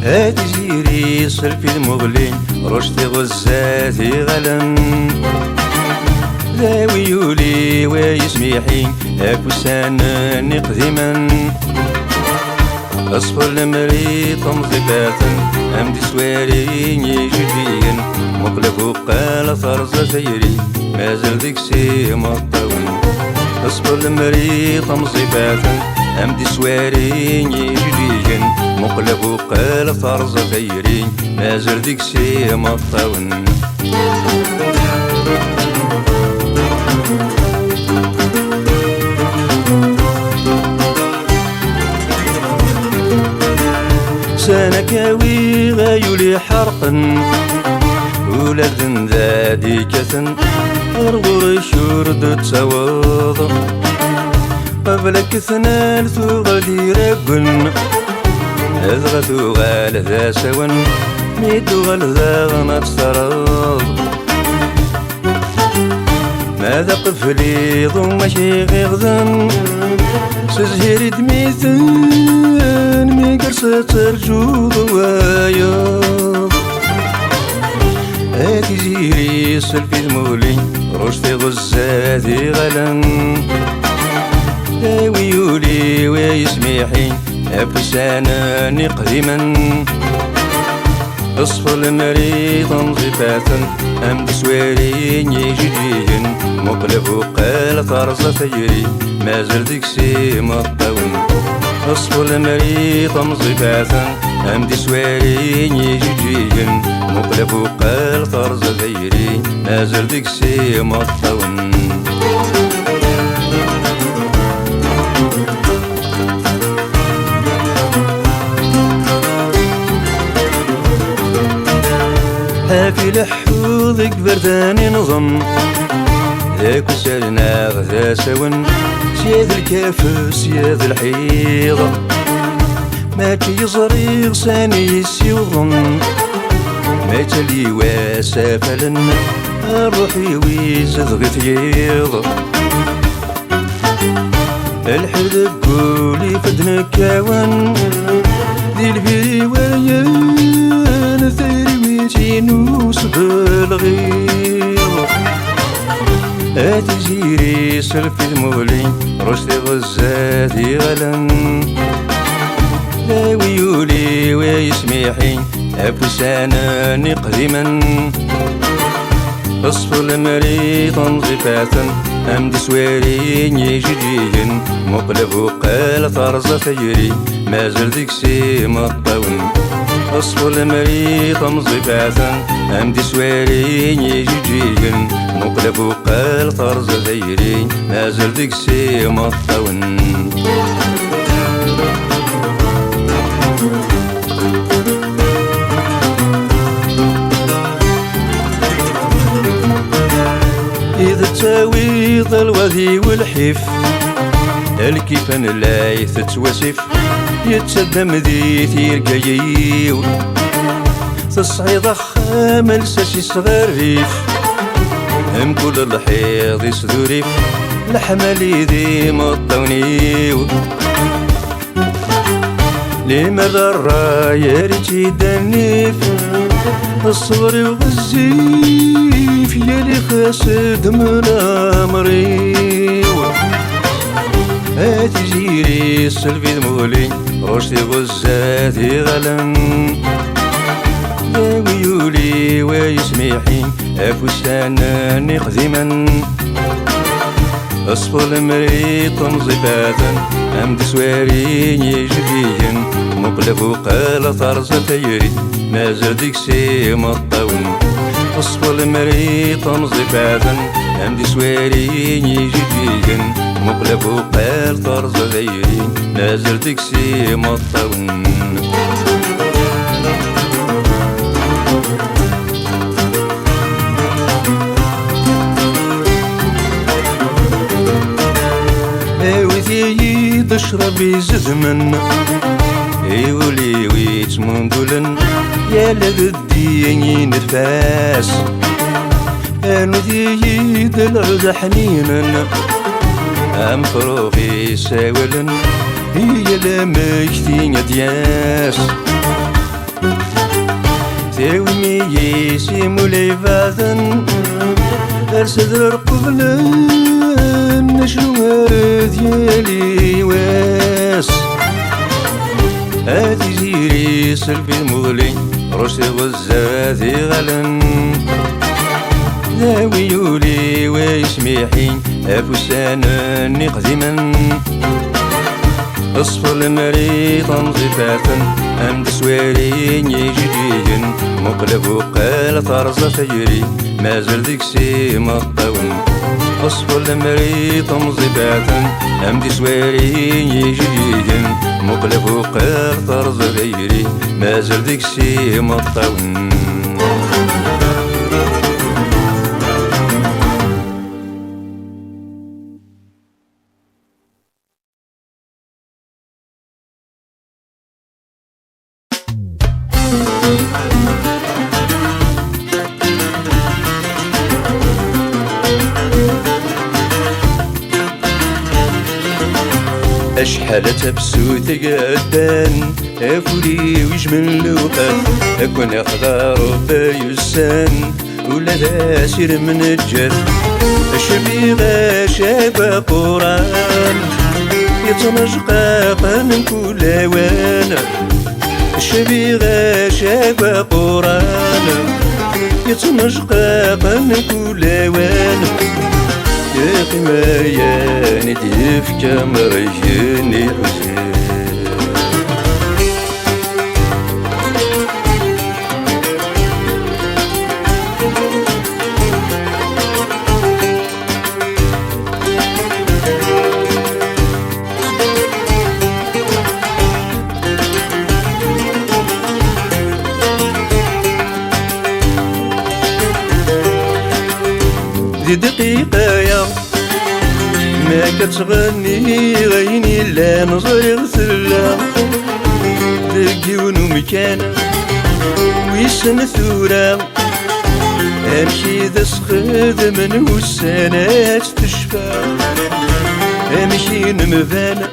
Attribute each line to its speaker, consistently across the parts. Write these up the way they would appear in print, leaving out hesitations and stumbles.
Speaker 1: هاتجيري سلفي المغلين رشتي غزاتي غلن ذاوي يولي ويسميحين هاكو سانا قديما أصفر المريض مضيفاتا أمدي سوارين يجدين مقلب وقال ثرزة سيري مازال ديك سي مطاون أصفر المريض مضيفاتا أمدي سوارين يجدين مقلب وقال ثرزة سيري مازال ديك سي مطاون سانكاوي غايولي حرقا ولاد ذادي كثن أرغر شورد تسواض قبل كثنا لثغل رقن أذغى ثغال ذا سون ميدو غل ذا غنات ترض ماذا قفلي ضم ماشي غيغذن سزهيري دميثن ميقرصة ترجو ضوايض هاتي زيري سلفي المولي رشتي غزاتي غلن داوي يولي ويسميحي أبسانا قديما أصفر المريض انضفاتا أمد سوارين يجدين مقلب وقال ثرزة ثيري مازال ديك سي مطاون أصفر المريض انضفاتا أمد سوارين يجدين مقلب وقال ثرزة ثيري مازال ديك سي مطاون هافي لحوظك برداني نظن ذاك سالنا غذا سون سياد الكافس سياد الحيضة ما تيزري غساني يسيوضن ما تلي واسافلن روحي ويزد غثيض الحد قولي فدنا كاون ذي البيري ويان ثيري ويتينوس بالغيظ هاتي زيري سلفي المولي رشتي غزاتي غلن داوي يولي ويسميحي أبسانا قديما أصفر المريض انضفاتا أمد سوارين يجدين مقلب وقال ثرزة ثيري مازال ديك سي مطاون أصفر المريض انضفاتا أمد سوارين يجدين مقلب وقال ثرزة ثيري مازال ديك سي مطاون إذا تاويض الوذي والحيف الكيفان لا يتتوسف يتسدم ذي ثير قييو تصعيد أخام لساسي صغار ريف هم كل الحيض يسذوريف لحمالي ذي مطونيو لماذا الراية ريتي دنيف الصبر وغزيف يلي خاسد من أمريو هاتي زيري سلفي المولي رشتي غزاتي غلن داوي يولي ويسميحي أفستانا قديما أصفر المريض انضفاتا أمد سوارين يجدين مقلب وقال ثرزة ثيري مازال ديك سي مطاون أصفر المريض انضفاتا أمد سوارين يجدين مقلب وقال ثرزة ثيري مازال ديك سي مطاون وذي تشرب يزدمن يولي ويتمندلن يا لذدي نفاس انو ذي دلع حنينا ام فروغي ساولن هي لمجتي دياس اسمي سيمولي فاذن ارسد رقبل نشوار ديالي واس هادي زيري سلفي المغلي رشدي غزاتي غلن ناوي يولي ويسميحين أفسانني قديما أصفر المريض انضفافا أم تسوارين يجيجين مقلب وقال طرز تجري ما زال ديك سيما الطون أصفر المريض انضفافا أم تسوارين يجيجين مقلب وقال طرز تجري ما زال ديك سيما الطون أشحال تبسوت قدان أفولي ويجمل لوقات أكون أخضر بيسان ولا داسير من الجد الشبيغة شابة قران يتنشقاق من كل وان الشبيغة شابة قران يتنشقاق من كل وان يا قمرياني ديفك مرياني حزين دي دقيقة يا ما كتغني غيني لا نظري غسلا دقي ونمكان ويسن ثورة امشي ذا سخذ من والسنات تشفى امشي نمذان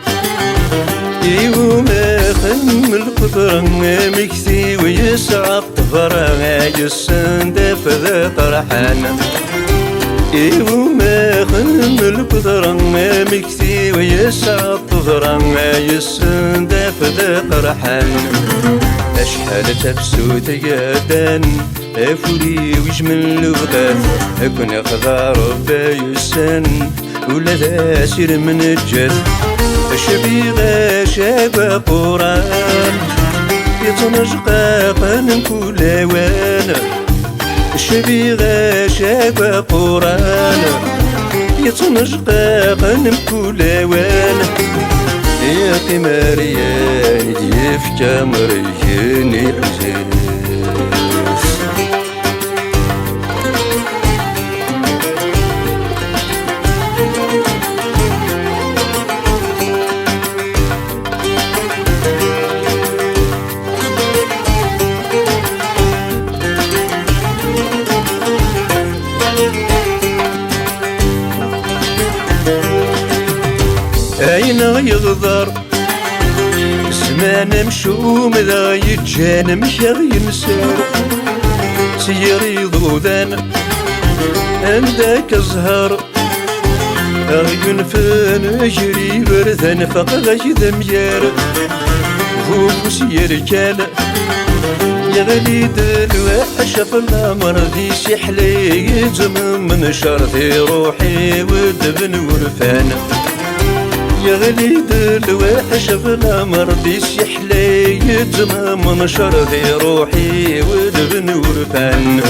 Speaker 1: ايو ما خم القطر مكثي ويسعى الطفرة يسن دافذ طرحان ايو ما خم القدر مكثي ويسعى الطفرة يسن دافذ طرحان أشحال تبسوت قدان أفولي ويجمل لوقات أكون أخضر بيسان ولا داسير من الجد الشبيغة شابة قران يتنشقاق من كل وان الشبيغة شابة قران يتنشقاق من كل وان يا قمرياني ديفك مرياني حزين أين يغدر زمان مشوم ذا يتجان مشى ينسر سيري ضودان عندك الزهر أغيون فان أجري بردان فقغش ذميار فوق سير كان يغلي دلوح شاف الأمر ذي سحلي يتم من شرطي روحي ودبن ورفان يغلي دلوح شاف الأمر ذي سحلي يتم من شرطي روحي ودبن ورفان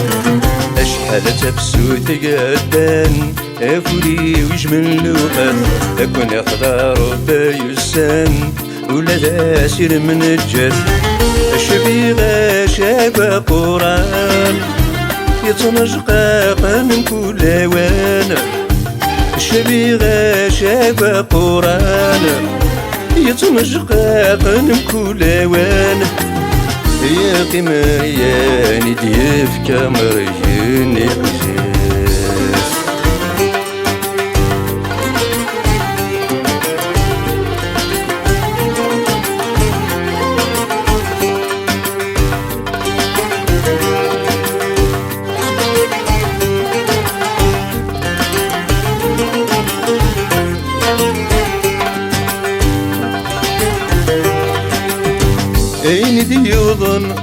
Speaker 1: أشحال تبسوت قدان أفولي ويجمل لوقات أكون أخضر بيسان ولا داسير من الجد الشبيغة شابة قران يتنشقاق من كل وان الشبيغة شابة قران يتنشقاق من كل وان يا قمرياني ديفك مرياني حزين ذي يظن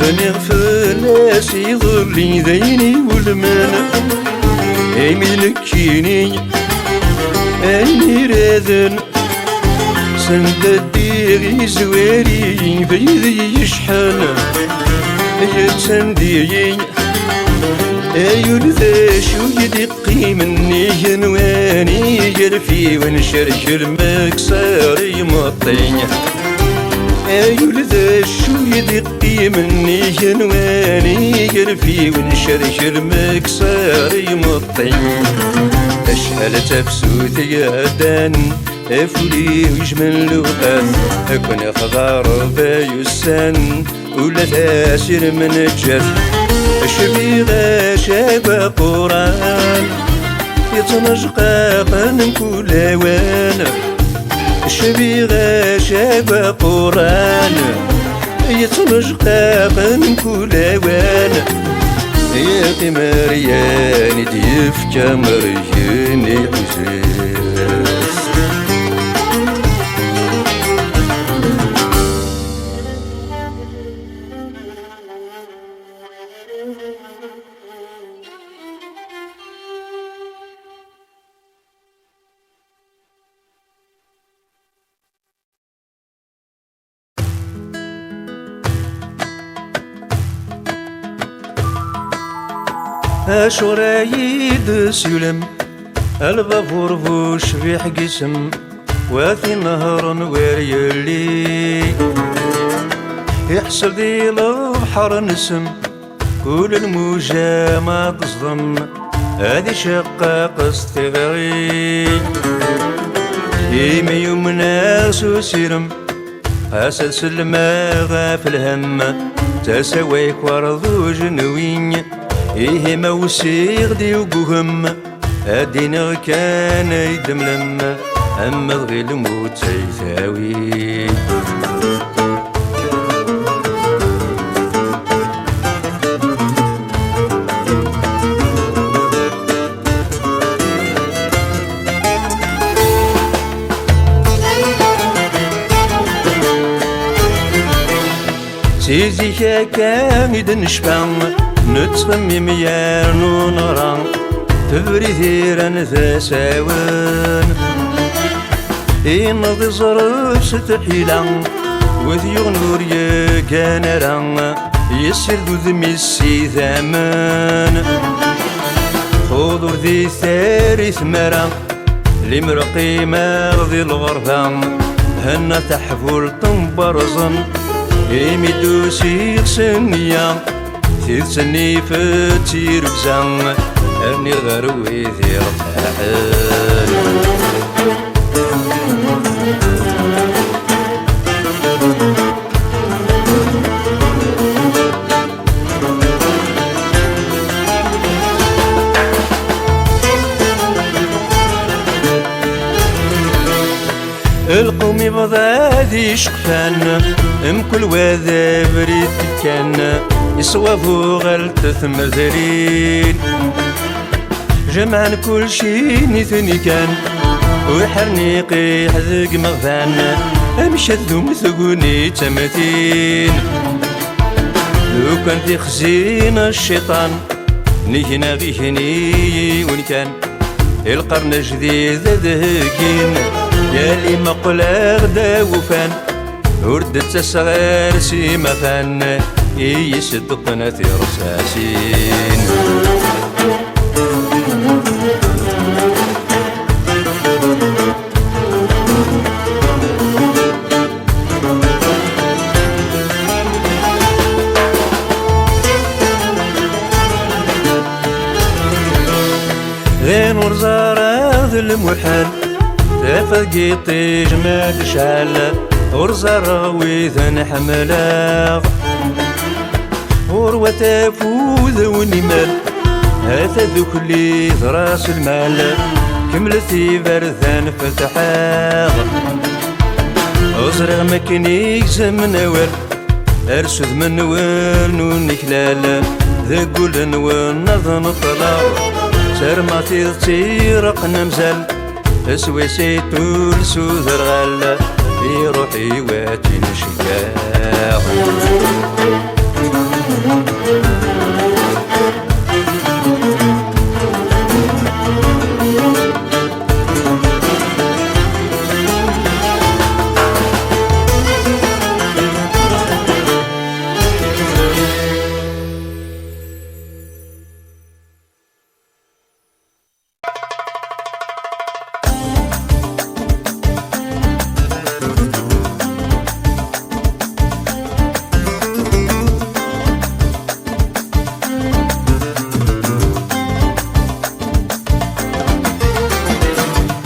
Speaker 1: ذني غفلاس يظلي ذيني والمن يملكيني أني راذن سنددي زواري بيدي يشحن يتسندي أيول ذا شو يدقي مني ينواني يرفي ونشرك المكسر يمطين أيول ذا شو يدقي مني ينواني يرفي ونشرك المكسر يمطين أشهل تفسوت يدان أفولي ويجمل لوقات أكون خضار بايوسان ولا تاسر من الجد الشبيغة شابة قران يتنشقاق من كل وان الشبيغة شابة قران يتنشقاق من كل وان يا قمريان ديف كمريان حسين أشرايد سلم البابور فوش في حقسم واثي نهر ويريلي يحصل دي البحر نسم كل الموجة ما تصدم هذه شقاق استغري يمي يوم ناس وسيرم أسد سلمى غاف الهم تسويك ورضو جنوين إيه موسيغ دي وقوهم أدينا كان يدم لما أما ضغي الموت سيثاوي سيزي كان يدنشبان نتصمم يا نوران تبري ثيران ذا ساوان إنضي ظرف ستحيلان وذيغ نور يقانران يسير ذو ذمي السي ثامان خضر ذي ثاري ثمران لمرقي ماغذي الغرفان هنا تحفل طنبرزن يميدو سيغ سنيان تيتسني فتير بزان أرني غروي ذي رتاحل القومي بضادي شقفان كل وذا بريد كان يصوفو غلط ثمذرين جمعن كل شي نيثني كان ويحرني قيح ذق مغفان أمشت ذوم ثقوني تمثين لو كان في خزين الشيطان نيهنا غيهني وين كان القرن جديد ذهكين يالي مقلا غدا وفان وردت الصغير سيما فان يصدقنا في رصاصين غين ورزارة ذي المحال تفقي طيج ما تشعل ورزارة ويثن حملاغ وروة فوذ ونمال هذا ذوك اللي راس المال كملتي برثان فتحاغ أزرق مكنيك زمن أول أرسد من وين ونكلال ذا قولن ونظن طلاق سرماتي تيرق نمزل اسوي سيتول سوذر غال في روحي واتي نشجاع.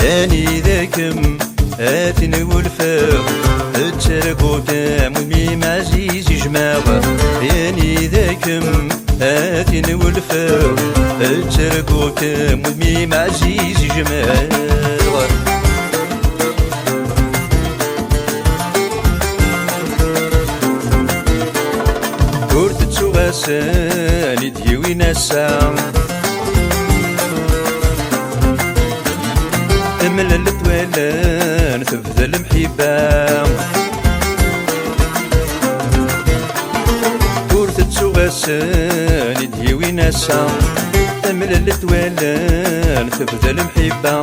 Speaker 1: اني ذاكم اتني والفاق اتركو كام وميم عزيز جماغ. اني ذاكم اتني والفاق اتركو كام وميم عزيز جماغ. كورت تسوغاساني ديوي ناسا من الطويلان تبدا المحبة. كورت تسوغاساني ديوي ناسا من الطويلان تبدا المحبة.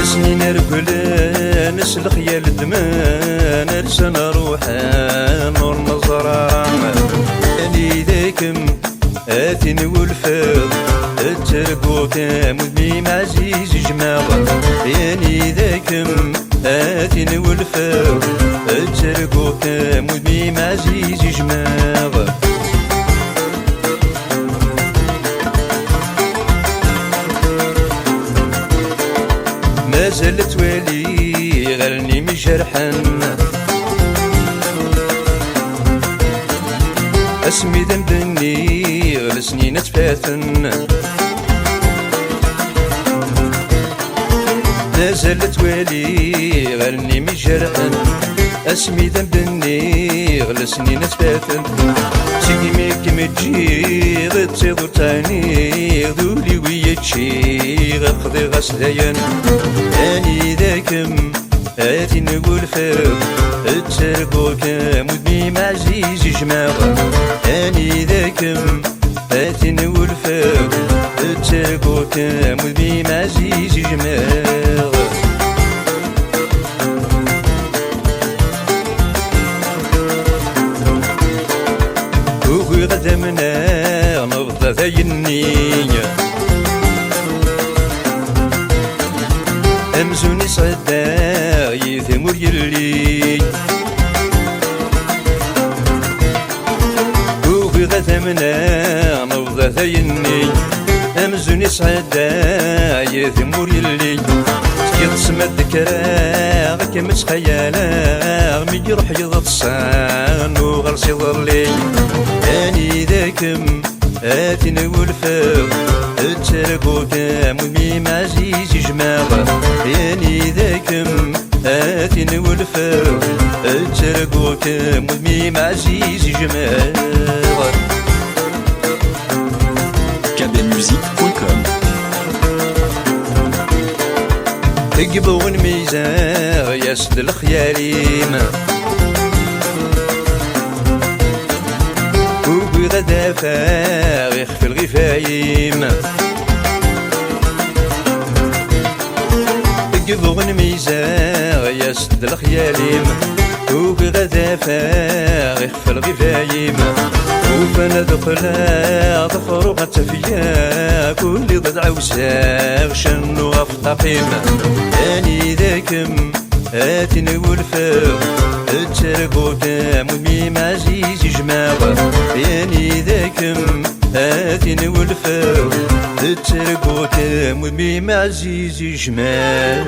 Speaker 1: نسني نرقلان نسل خيال الدمان نرسن روحان نور نظران. اني ذاكم آتني والفاض اتركو كام وميم عزيز جماغ. اني ذاكم آتني والفاض اتركو كام وميم عزيز جماغ. مازال توالي غرني مجرحن اسمي ذنبني لسنين تفاتن. مازال توالي غرني مجرحن اسمي ذنبني لسنين تفاتن. سيدي ميكي متجي غتصيدو تاني ذولي ويتشي غقضي غسدين. اني ذاكم آتني والفاق اتركو كام وميم عزيز جماغ. اني ذاكم آتني والفاق اتركو كام وميم عزيز جماغ. وكي غدمنا نبضى ذايني امزوني صدا يثمر يلي. وكي غدمنا نبضى ذايني امزوني صدا يثمر يلي. يضسم الذكرى كمش خيالا مي يروح يضصان وغرس يضلي. اني ذاكم آتني والفاق اتركو كام وميم عزيز جماغ. اني ذاكم آتني والفاق اتركو كام وميم عزيز جماغ.
Speaker 2: kabelmusique.com.
Speaker 1: تقبون ميزان يسد الخياليم وقي غدا فاغخ في الغفايم. تقبون ميزان يسد الخياليم وقي غدا فاغخ في الغفايم. وفانا دخلا ضفروغة فيا كل ضدع وساغ شنو غفطاقيم. اني ذاكم آتني والفاق اتركو كام وميم عزيز جماغ. اني ذاكم آتني والفاق اتركو كام وميم عزيز جماغ.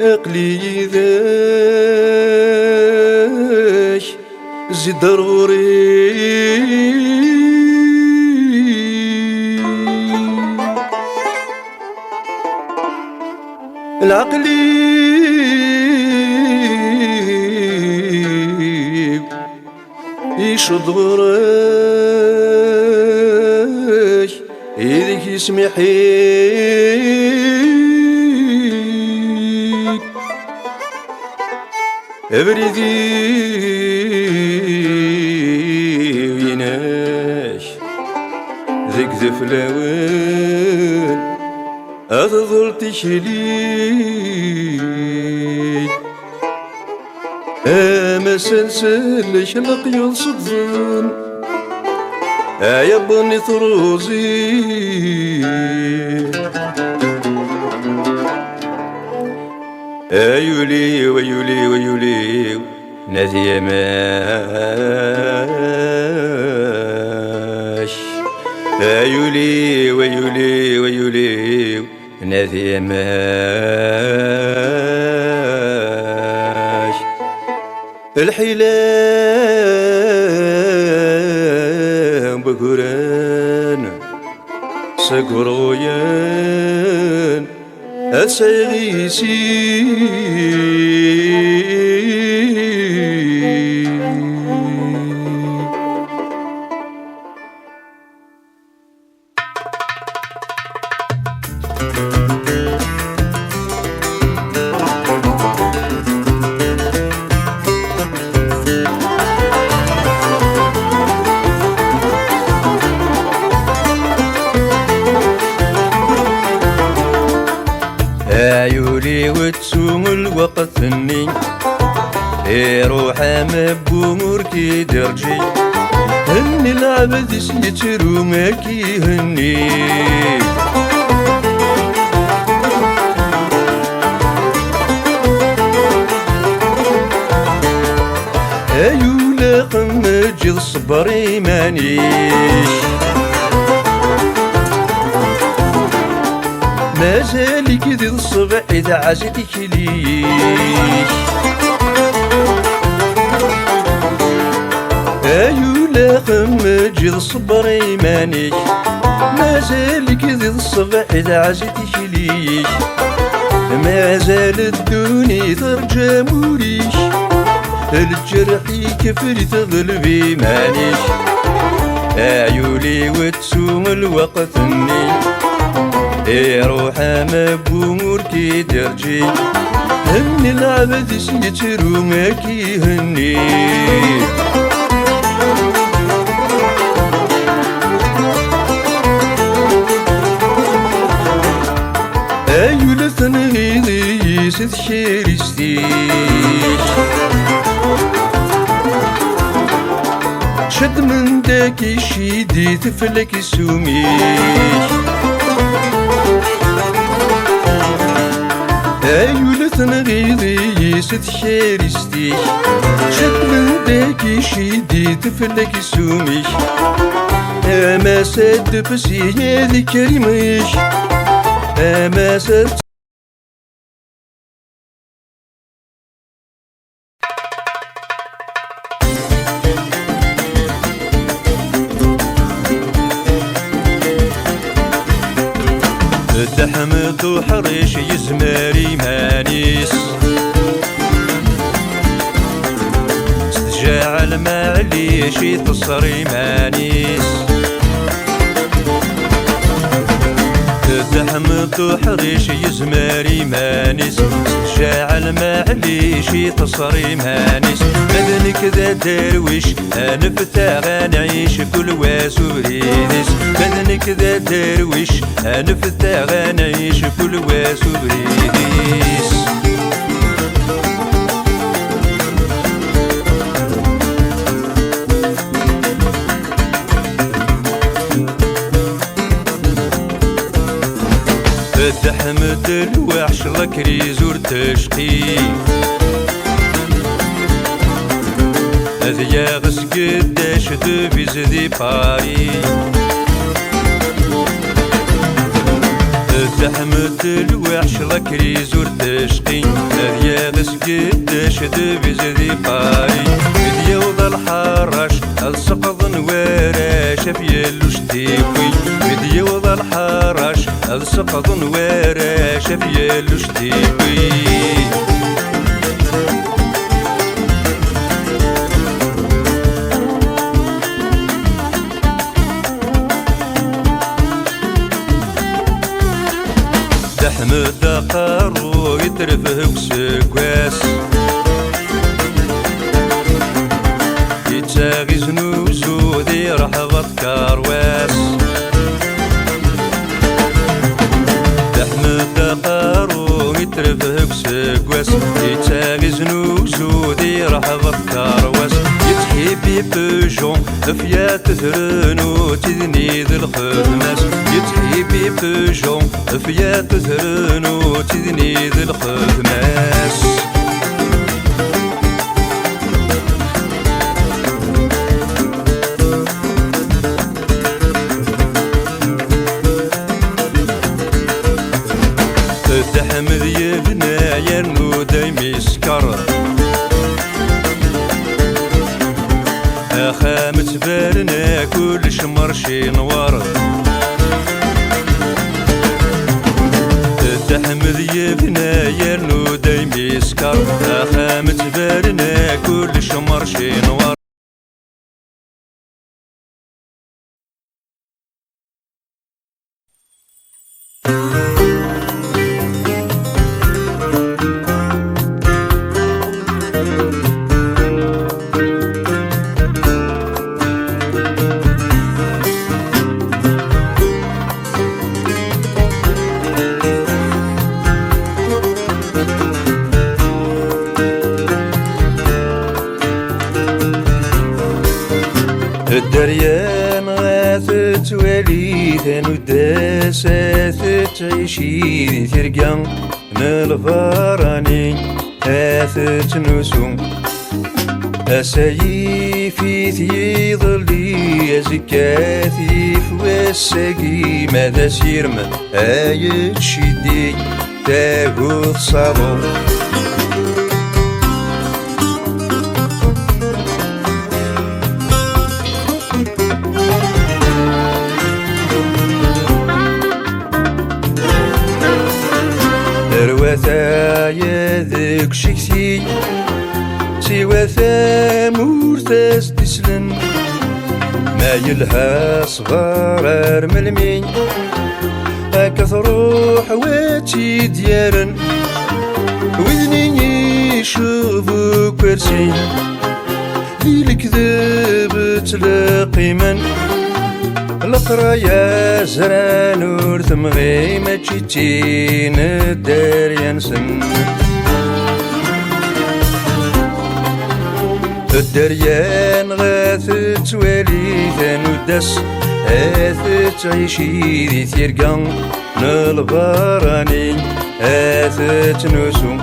Speaker 1: أقلي ذاك زيد ضروري العقلي يشد غراك إيديك يسمحيك أبردي ويناش ذيك ذفلاوان أظل تشليك أما سلسل شلق ينصدن يا بني ثروزي أيولي ويولي ويولي نادي ماش أيولي ويولي ويولي نادي ماش الحلام بكران سكرويان أسيغيسي عيولي وتسوم الوقتني يروح مبومور كي درجي هني العبد يترو ما كيهني عيولا قمجي الصبري مانيش مازال كذي الصبح إذا عزتك ليش أيولا خمجي الصبر إيمانيش مازال كذي الصبح إذا عزتك ليش مازال الدوني ترجى موريش الجرح يكفر تغلبي مانيش أيولي وتسوم الوقت مني يروح مبومور كي درجي هني العبد يترو ما كيهني أيولا ثنغيضي يسد شيرستيش شد من داكي شيدي تفلك سوميش أيولا ثنغيضي يسد شيرستيش شد من داكي شيدي تفلك سوميش أما سد بسي ذي كريميش أما سد تحمد وحريش يزماري مانيس استجاع المعليش يتصري مانيس تحمد وحريش يزماري مانيس استجاع المعليش يتصري مانيس مدنك ذا درويش أنا فتاة نعيش كل واسوريدس مدنك ذا درويش أنا فتاة نعيش كل واسوريدس تحمد الوحش لكري زور تشقي هذيا غس قداش دفيز دي باري تحمد الوحش لكري زور تشقي هذيا غس قداش دفيز دي باري بديا وضا الحراش السقط نوارا شاف يلوش تيقوي بديا وضا الحراش السقط نوارا شاف يلوش تيقوي تحمد قارو يترفه وسكواس يتساغي زنوزو ذي رحضة كارواس تحمد قارو يترفه وسكواس يتساغي زنوزو ذي رحضة كارواس يتحيبي بجون فيات ثرنو تذني ذي الخدماس يتحيبي بجون فيات ثرنو تذني ذي الخدماس تحمد يبنى ينمو دايم يسكر خامت بارنا كلش مرشي نوار تحمد يبنى يرنو دايم يسكر خامت بارنا كلش مرشي نوار الدريان غاثت وليدا وداسات تعيشي ترقا الفراني هاثت نسوم أسايفي في ظلي أزكاثي فواساقي ماذا سيرم آية شدي تاقوث صابو رواثايا ذك شكسي سوى ثامور تستسلن ما يلها صغار ملمين أكثر حواتي ديارن وذني يشوفو كرسي ذي الكذب تلاقي من القرايا زران ورثم غيمة تشيتين الدار ينسن الدريان غاثت وليثان ودس هاثت عيشي ذي ثيرقان البراني هاثت نسو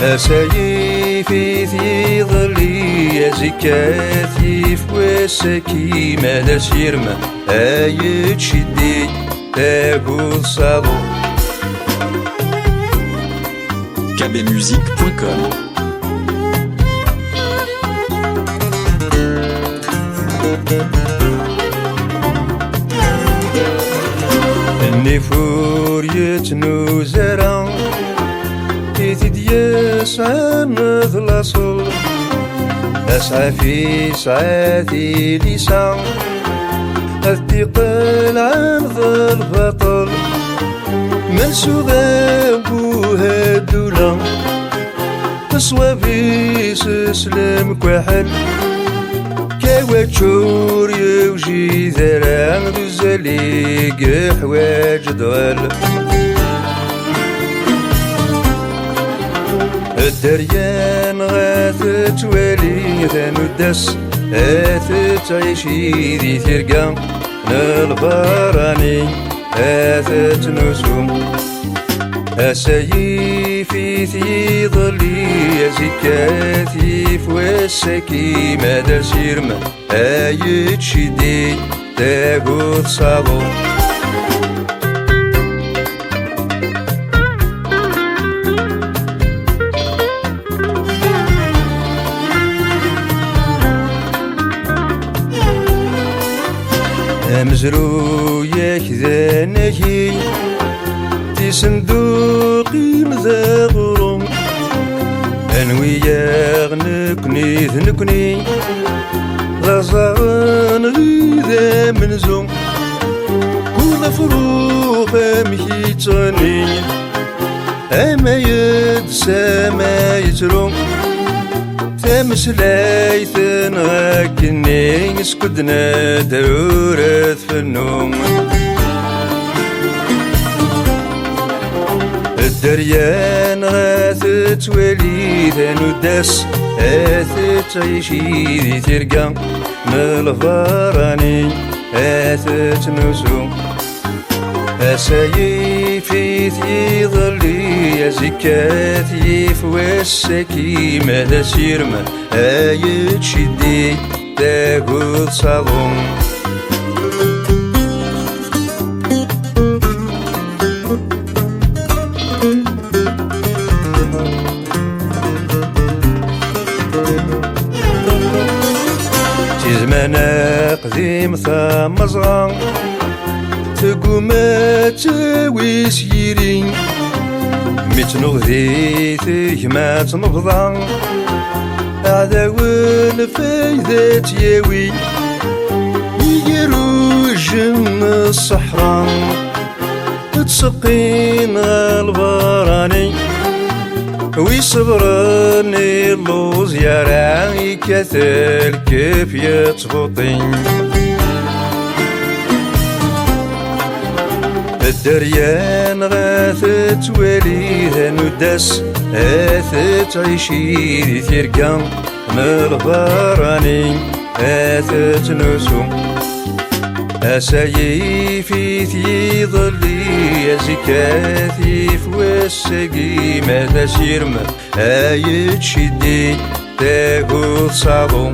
Speaker 1: أسايفي في ظلي زكاثي فواساكي ماذا سيرما آية شدي تاقوذ صادو
Speaker 2: kbmusique.com.
Speaker 1: النفور يتنو زرع يسعى نذلاصل أسعى في سعادي لسان الثقل عن ذا البطل من سوغابوها الدولة تسوى في سسلم كحل كواتشور يوجي ذران ذو زليق حواج دغل الدريان غاثت وليثان ودس هاثت عيشي ذي ثرقا البراني آثت نسوم أسايفي في ظلي زكاتي فوسكي مدى سيرما آيت شدي تاقوث صابو مزرويك ذانكي صندوقي مذاغرم أنوي يغنكني ذنكني غزان غيذا منزوم كل فروخ مهيتاني أما يدسى ما يتروم تمسلايت نغاكني سكدنا دورة في النوم الدريان غاثت وليد ندس آثت عيشي ذي ترقى نالفاراني آثت نسوم أسايفي في ظلي زكاتي فوسكي ماذا سيرما آيت شدي تاقوث صالون تزمنا قديم ثم صغان تقوم تاوي سيرين متنوغ ذي ثيما تنفضان أعداون فايدة ياوي يروج الصحراء تسقين البراني ويصبرني اللوز يا راعي كثر كيف يتفطين الدريان غاثت وليها ندس آثت عيشي ذي ثيرقان نالبراني آثت نسوم أسايفي في ظلي زكاتي فوسكي ماذا سيرما آيت شدي تاقوث صابو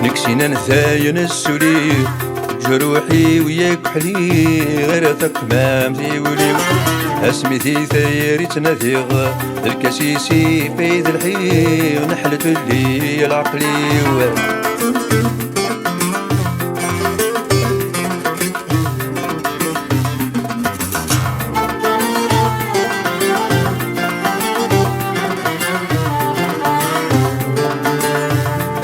Speaker 1: نكسينا نثاين السولير جروحي وياك حلي غير تقمام في وليو اسمتي ثيري تناثيغ الكاسيسي فيد الحي ونحلت اللي العقلي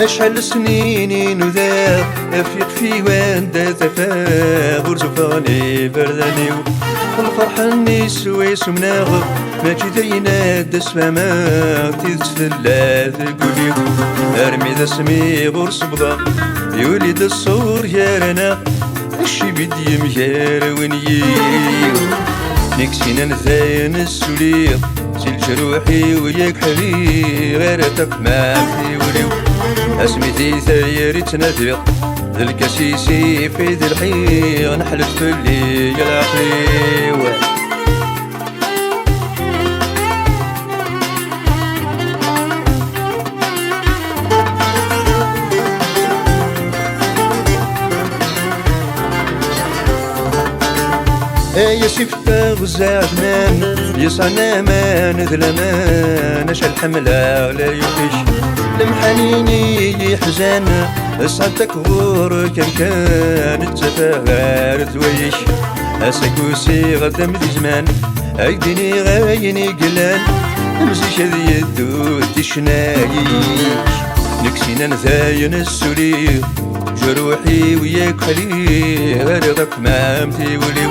Speaker 1: أشحال سنيني نذاب أفيق في واندا تفاغ ورزفاني برداني والفرحة النيس ويسمناغ ماشي درينا دس فما تتفلا تقولي أرمي ذا سمي غور صبضا يولد الصور يارنا الشي بدي مجار ونيو نكسينا نثاين السوليق سيل جروحي وياك حبي غير تقمام في وليو اسمتي ثيري تناديق ذا الكاسيسي في ذي الحي نحلت في اللي العقلي يا سيفتا غزاعنا يسعنا ما نذلمان اش الحملة لا يوحش المحنيني حزان صعبتك غور كان تفاهر تويش اسكوسي غدا مدي زمان ايديني غايني قلان مزيش هذي يدو تشنايش نكسينا نثاين السولي جروحي وياك خليه غيرك ما امتي وليو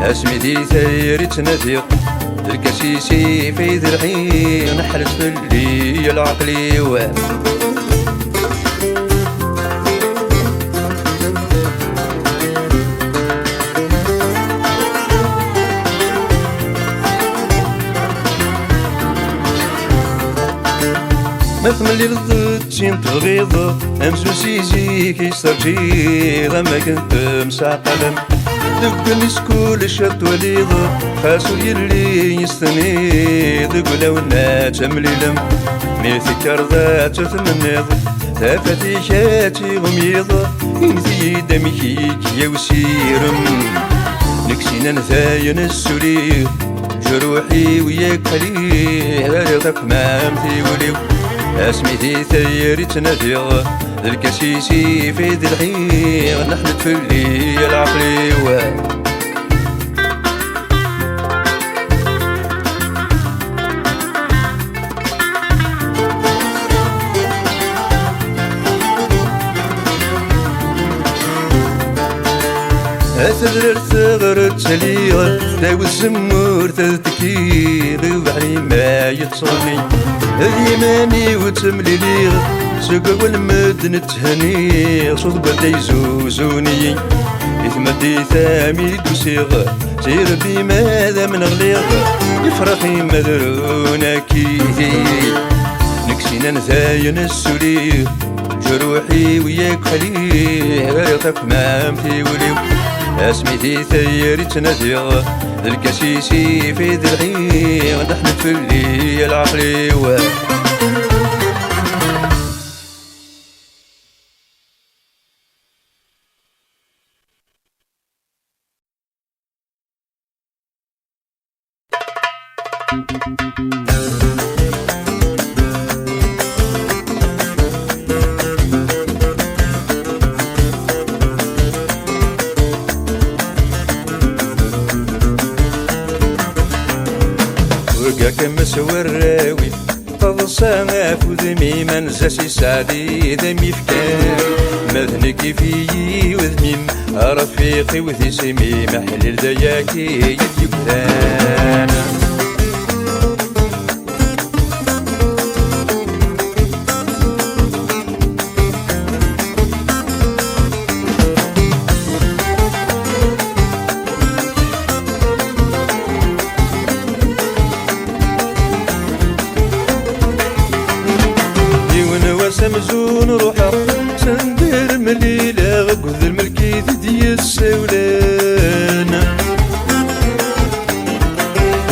Speaker 1: اسمي دي ثيري تناديق الكسيسي في ذرعي نحرس في اللي العقلي ما ثملي الضد شين تغيظ امسو سيزي كيسترجي غما كنت مساقلا دق مسكول الشط وليض خاسو يلي يستني دق لو الناس مليلم ميثكر ذات تمنيض تافتي شاتي غميض انتي دمكيك يا وسيرم نكسينا نثاين السولي جروحي وياك خليه غيرك ما امتي وليو اسمي دي ثيري تناديغ الكسيسي في ذي الحيغ نحن تفلي العقلي أثر ثغر تليغ داو الزمور تذكير وبحري ما يتصوني هذي ماني وتمليليغ سوق والمدن تهني صوت بدي زوزوني يثمدي ثامي دوسيغ سير بي ماذا من غليغ يفرحي مذرونا كيثي نكسينا نثاين السولي جروحي وياك خليه غيرتك ما امتي وليو اسمي دي ثيري تناديغ الكسيسي في ذرعي نحن تفلي العقلي كم سوراوي تضصى فذمي منزاسي سعدي ذمي فكان مذنكي فيي وذميم رفيقي وذي سمي محلل دياكي يديك ثانا سمزون روحا سندير مليلة غقذ الملكي دي السولان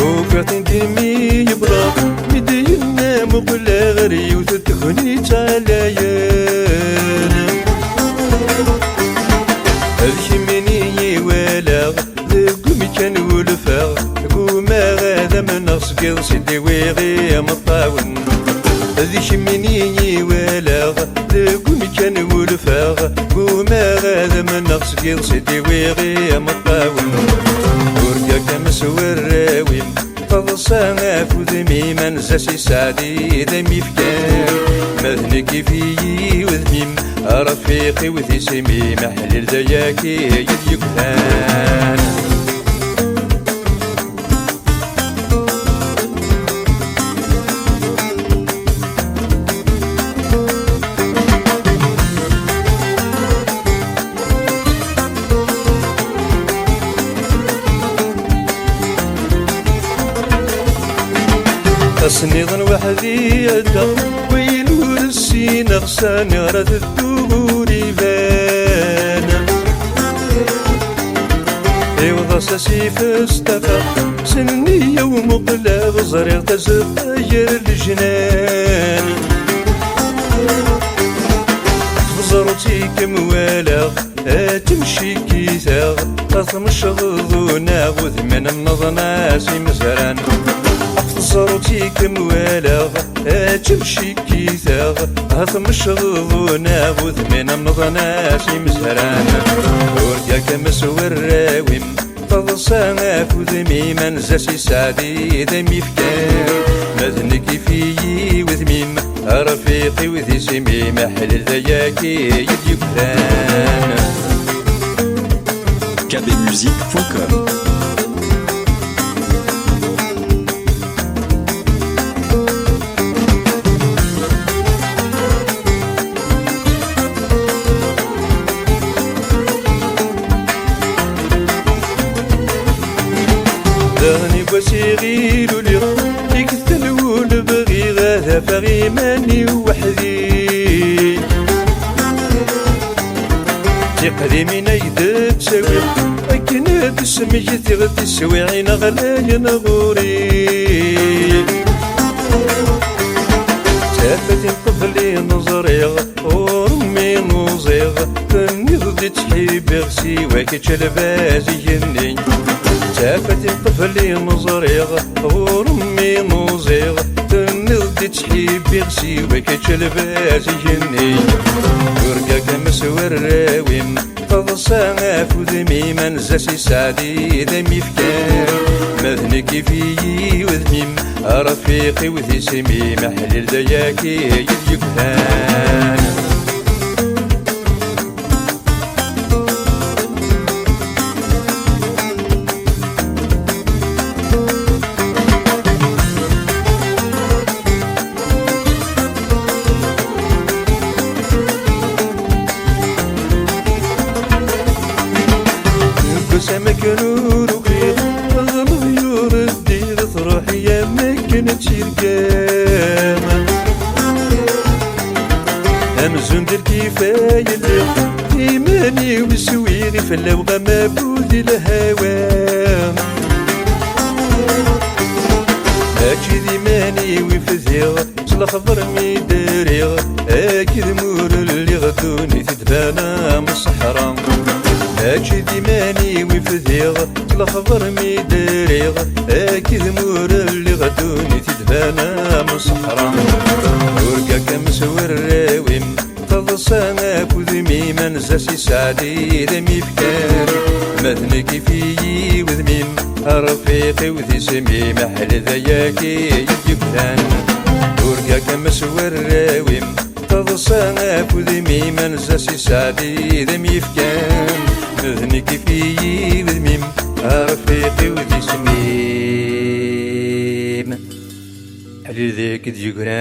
Speaker 1: وكاتن ديمي يبرا مدينة مقلا غري وتدخني تعاليان هذي مني ولا ذقومي كان ولفا قوما غادا من أصقل سيدي ويغي مطاون هذي شميني ولا ذقومي كان ولفا قوما غادا من أصقل سيدي ويغي مطاون ورقا كمسور راويم تضصى فذمي منزاسي سعدي ذمي فكان مذنكي فيي وذميم رفيقي وذي سمي محلل دياكي يديك ثان أصنيضا وحدي يدق وين ورسين أغساني رد الدوري بانا يوضا ساسي فاستفا سني يوم قلاب زريغ تزغير الجنان بزرتي كموالا تمشي كيثا تمشغضونا وذمن النظناس مزران صوتي كموالا تمشي كيثا تمشغضونا وذمن النظناس مزران ورقاك مسور راويم تضصانا فذمي منزاسي سعدي ذمي فكان مذنك فيي وذميم رفيقي وذي سمي محل ذياكي يديكران
Speaker 2: kbmusique.com.
Speaker 1: دغني بوسيغي لولي يكتلون بغي غاثا فغي ماني وحدي تقدي من يدب سوي أكن بسمي تغدي سوي عين غلاي نغوري تافت الطفل نظريغ ورمي نوزيغ تني ضدي تحيب غسي وكي البازي يني تافت الطفل نظريغ ورمي نوزيغ تني ضدي تحيب غسي وكي البازي يني ورقاك مسور راويم تضصانا فذمي منزاسي سعدي ذمي فكان مذنك فيي وذميم رفيقي وذي سمي محل ذياكي يديكران سمك نور وكرير غمض يردي تروح يا مكنت شرقام أمزون در كفاية اللي إيماني وسويغي فاللوغة مبودي الهوام أكيد إيماني وفذيغ صلخضر ميداريغ أكيد مور اللي غدوني تدبانا من الصحراء أكيد إيماني وفذيغ الخضر ميداريغ أكيد مور اللي غدوني تدبانا من الصحراء ورقاك مسور راويم تضصانا كذمي منزاسي سعدي ذمي فكان مذنك فيي وذميم رفيقي وذي سمي محل ذياكي يديكران ورقاك مسور راويم تضصانا كذمي منزاسي سعدي ذمي فكان مذنك فيي وذميم رفيقي وذي سميم حلي ذيك ديكران